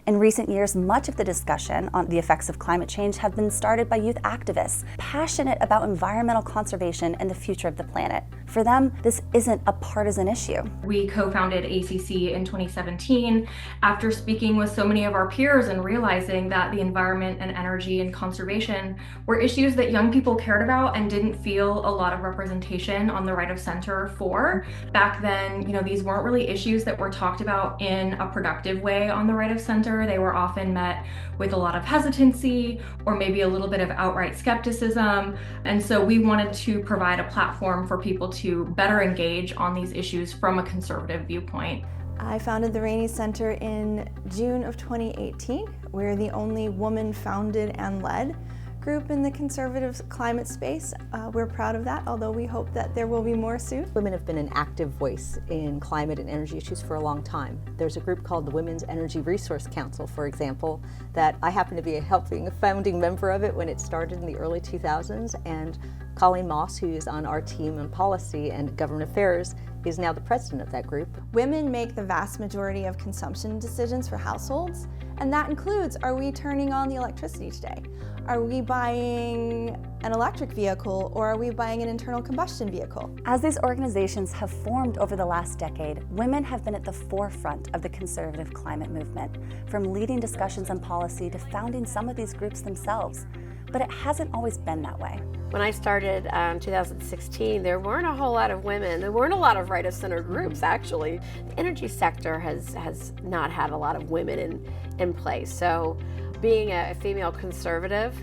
In recent years, much of the discussion on the effects of climate change have been started by youth activists, passionate about environmental conservation and the future of the planet. For them, this isn't a partisan issue. We co-founded ACC in 2017 after speaking with so many of our peers and realizing that the environment and energy and conservation were issues that young people cared about and didn't feel a lot of representation on the right of center for. Back then, these weren't really issues that were talked about in a productive way on the right of center. They were often met with a lot of hesitancy or maybe a little bit of outright skepticism. And so we wanted to provide a platform for people to better engage on these issues from a conservative viewpoint. I founded the Rainey Center in June of 2018. We're the only woman-founded and led group in the conservative climate space. We're proud of that, although we hope that there will be more soon. Women have been an active voice in climate and energy issues for a long time. There's a group called the Women's Energy Resource Council, for example, that I happen to be a founding member of it when it started in the early 2000s, and Colleen Moss, who is on our team on policy and government affairs, is now the president of that group. Women make the vast majority of consumption decisions for households, and that includes, are we turning on the electricity today? Are we buying an electric vehicle, or are we buying an internal combustion vehicle? As these organizations have formed over the last decade, women have been at the forefront of the conservative climate movement, from leading discussions on policy to founding some of these groups themselves. But it hasn't always been that way. When I started in 2016, there weren't a whole lot of women. There weren't a lot of right-of-center groups, actually. The energy sector has not had a lot of women in place. So being a female conservative,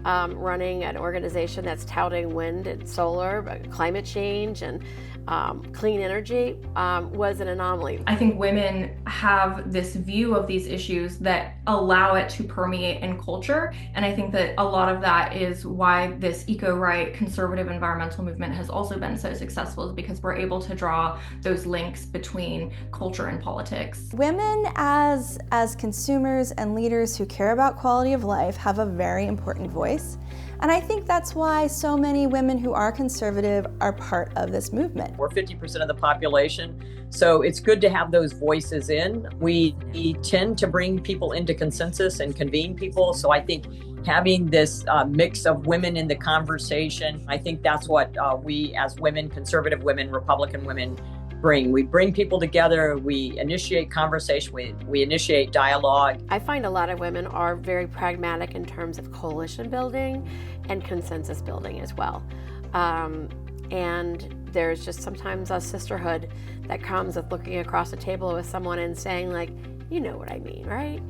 running an organization that's touting wind and solar, climate change, and clean energy was an anomaly. I think women have this view of these issues that allow it to permeate in culture, and I think that a lot of that is why this eco-right conservative environmental movement has also been so successful, is because we're able to draw those links between culture and politics. Women as consumers and leaders who care about quality of life have a very important voice. And I think that's why so many women who are conservative are part of this movement. We're 50% of the population, so it's good to have those voices in. We tend to bring people into consensus and convene people, so I think having this mix of women in the conversation, I think that's what we as women, conservative women, Republican women, bring. We bring people together, we initiate conversation, we initiate dialogue. I find a lot of women are very pragmatic in terms of coalition building and consensus building as well. And there's just sometimes a sisterhood that comes with looking across the table with someone and saying, like, you know what I mean, right?